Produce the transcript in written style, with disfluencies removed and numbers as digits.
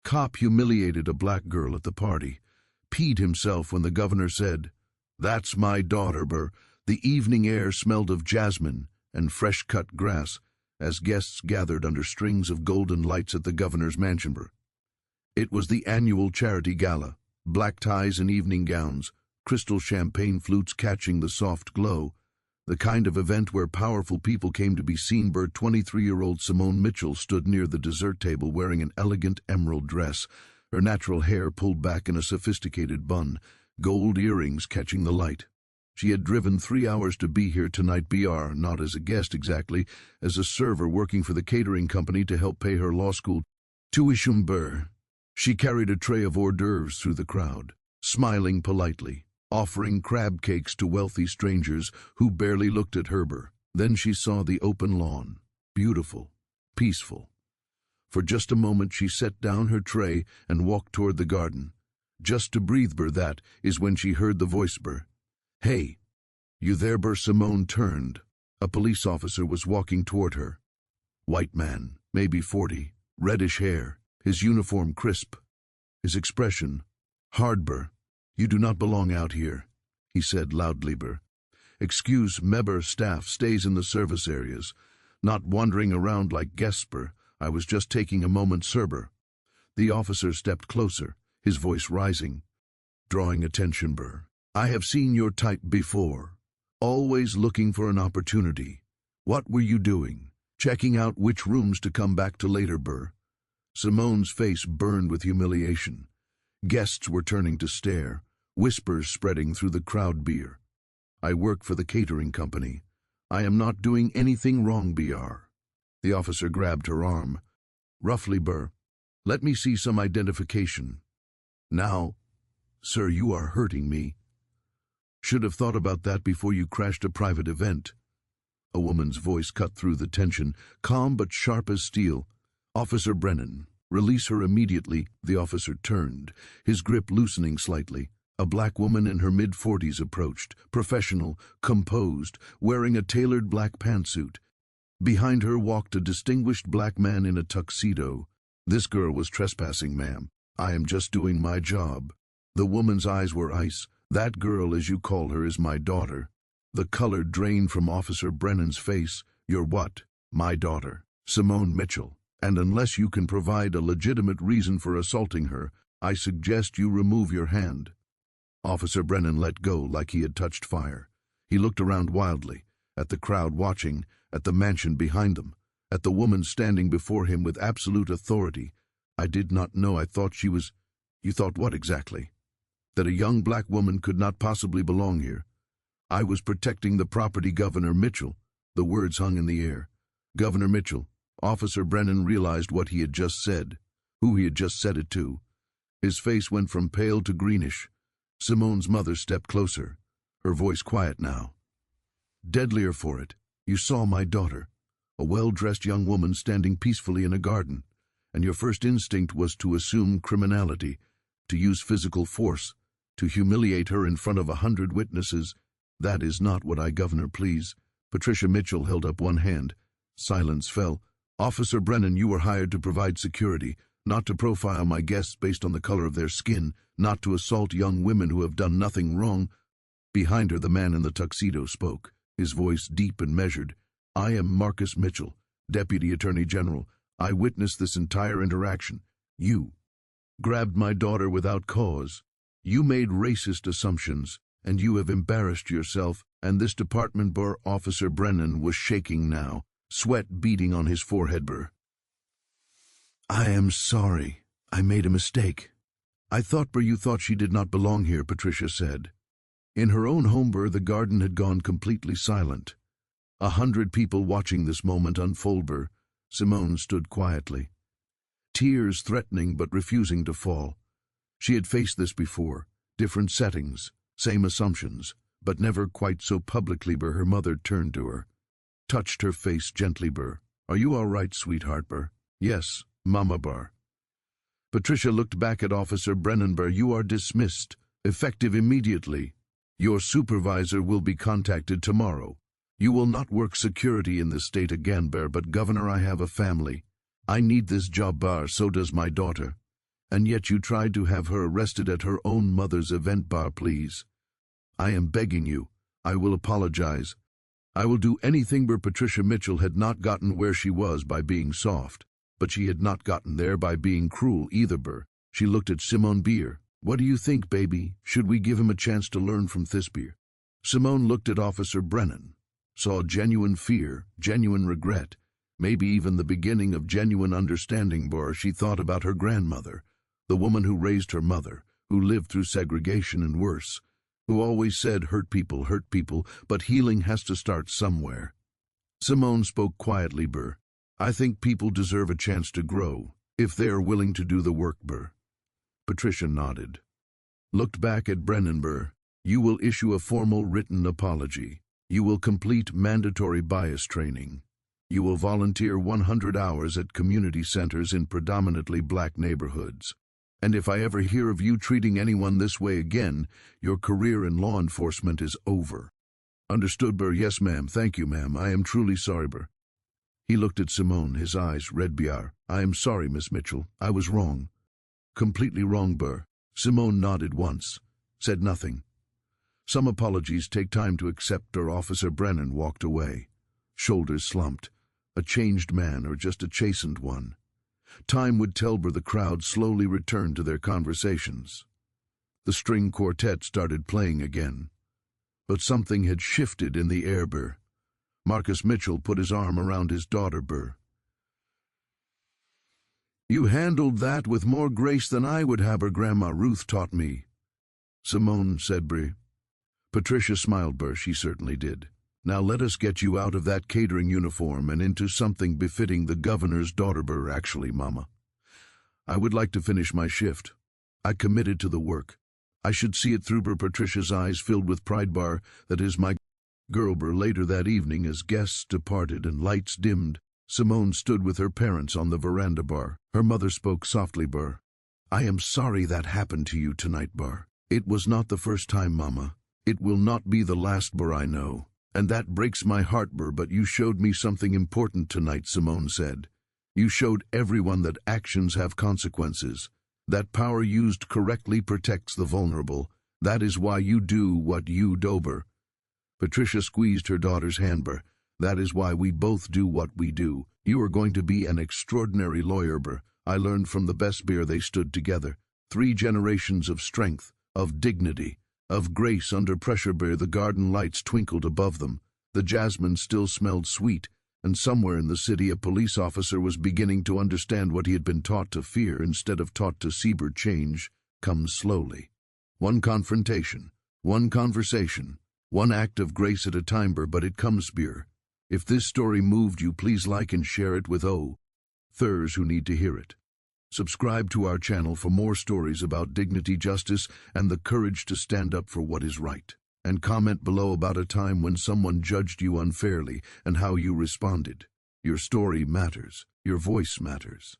Cop humiliated a black girl at the party. Peed himself when the governor said, "That's my daughter, Burr." The evening air smelled of jasmine and fresh-cut grass as guests gathered under strings of golden lights at the governor's mansion. Burr. It was the annual charity gala, black ties and evening gowns, crystal champagne flutes catching the soft glow, the kind of event where powerful people came to be seen. 23-year-old Simone Mitchell stood near the dessert table wearing an elegant emerald dress, her natural hair pulled back in a sophisticated bun, gold earrings catching the light. She had driven 3 hours to be here tonight, not as a guest exactly, as a server working for the catering company to help pay her law school tuition. She carried a tray of hors d'oeuvres through the crowd, smiling politely, offering crab cakes to wealthy strangers who barely looked at her. Then she saw the open lawn, beautiful, peaceful. For just a moment she set down her tray and walked toward the garden. Just to breathe. That is when she heard the voice. "Hey, you there?" Simone turned. A police officer was walking toward her. White man, maybe 40, reddish hair, his uniform crisp, his expression hard. "You do not belong out here," he said loudly. "Excuse me, staff stays in the service areas, not wandering around like guests. I was just taking a moment, sir." The officer stepped closer, his voice rising, drawing attention. "I have seen your type before, always looking for an opportunity. What were you doing? Checking out which rooms to come back to later?" Simone's face burned with humiliation. Guests were turning to stare, whispers spreading through the crowd. "I work for the catering company. I am not doing anything wrong." The officer grabbed her arm. "Roughly, let me see some identification." "Now, sir, you are hurting me. Should have thought about that before you crashed a private event." A woman's voice cut through the tension, calm but sharp as steel. "Officer Brennan, release her immediately." The officer turned, his grip loosening slightly. A black woman in her mid-40s approached, professional, composed, wearing a tailored black pantsuit. Behind her walked a distinguished black man in a tuxedo. "This girl was trespassing, ma'am. I am just doing my job." The woman's eyes were ice. "That girl, as you call her, is my daughter." The color drained from Officer Brennan's face. "You're what?" "My daughter, Simone Mitchell. And unless you can provide a legitimate reason for assaulting her, I suggest you remove your hand." Officer Brennan let go like he had touched fire. He looked around wildly, at the crowd watching, at the mansion behind them, at the woman standing before him with absolute authority. "I did not know. I thought she was—" "You thought what exactly?" "That a young black woman could not possibly belong here. I was protecting the property, Governor Mitchell." The words hung in the air. Governor Mitchell. Officer Brennan realized what he had just said, who he had just said it to. His face went from pale to greenish. Simone's mother stepped closer, her voice quiet now. "Deadlier for it. You saw my daughter, a well-dressed young woman standing peacefully in a garden, and your first instinct was to assume criminality, to use physical force, to humiliate her in front of 100 witnesses. That is not what I, Governor, please." Patricia Mitchell held up one hand. Silence fell. "Officer Brennan, you were hired to provide security, not to profile my guests based on the color of their skin, not to assault young women who have done nothing wrong." Behind her, the man in the tuxedo spoke, his voice deep and measured. "I am Marcus Mitchell, Deputy Attorney General. I witnessed this entire interaction. You grabbed my daughter without cause. You made racist assumptions, and you have embarrassed yourself and this department." Officer Brennan was shaking now, sweat beading on his forehead. "I am sorry. I made a mistake. I thought you thought she did not belong here," Patricia said. In her own home, the garden had gone completely silent. 100 people watching this moment unfold. Simone stood quietly, tears threatening but refusing to fall. She had faced this before, different settings, same assumptions, but never quite so publicly. Her mother turned to her, touched her face gently. "Are you all right, sweetheart?" "Yes, Mama." Patricia looked back at Officer Brennan. "You are dismissed, effective immediately. Your supervisor will be contacted tomorrow. You will not work security in this state again, but Governor, I have a family. I need this job, so does my daughter. And yet you tried to have her arrested at her own mother's event bar, please. I am begging you. I will apologize. I will do anything. Patricia Mitchell had not gotten where she was by being soft, but she had not gotten there by being cruel either. She looked at Simone Beer. What do you think, baby? Should we give him a chance to learn from this beer? Simone looked at Officer Brennan, saw genuine fear, genuine regret, maybe even the beginning of genuine understanding. She thought about her grandmother, the woman who raised her mother, who lived through segregation and worse, who always said, hurt people, but healing has to start somewhere. Simone spoke quietly. I think people deserve a chance to grow, if they are willing to do the work. Patricia nodded. Looked back at Brennan. You will issue a formal written apology. You will complete mandatory bias training. You will volunteer 100 hours at community centers in predominantly black neighborhoods. And if I ever hear of you treating anyone this way again, your career in law enforcement is over. Understood? Yes, ma'am. Thank you, ma'am. I am truly sorry. He looked at Simone, his eyes red. I am sorry, Miss Mitchell. I was wrong. Completely wrong. Simone nodded once, said nothing. Some apologies take time to accept. Officer Brennan walked away, shoulders slumped. A changed man or just a chastened one? Time would tell. The crowd slowly returned to their conversations. The string quartet started playing again. But something had shifted in the air. Marcus Mitchell put his arm around his daughter. You handled that with more grace than I would have. Grandma Ruth taught me. Simone said. Patricia smiled. She certainly did. Now let us get you out of that catering uniform and into something befitting the governor's daughter. Actually, Mama, I would like to finish my shift. I committed to the work. I should see it through. Patricia's eyes filled with pride. That is my girl. Later that evening, as guests departed and lights dimmed, Simone stood with her parents on the veranda. Her mother spoke softly. I am sorry that happened to you tonight. It was not the first time, Mama. It will not be the last. I know. And that breaks my heart. But you showed me something important tonight, Simone said. You showed everyone that actions have consequences, that power used correctly protects the vulnerable. That is why you do what you do. Patricia squeezed her daughter's hand. That is why we both do what we do. You are going to be an extraordinary lawyer. I learned from the best. They stood together. 3 generations of strength, of dignity, of grace under pressure. The garden lights twinkled above them. The jasmine still smelled sweet, and somewhere in the city a police officer was beginning to understand what he had been taught to fear instead of taught to see. Change comes slowly. One confrontation, one conversation, one act of grace at a time. But it comes. If this story moved you, please like and share it with others who need to hear it. Subscribe to our channel for more stories about dignity, justice, and the courage to stand up for what is right. And comment below about a time when someone judged you unfairly and how you responded. Your story matters. Your voice matters.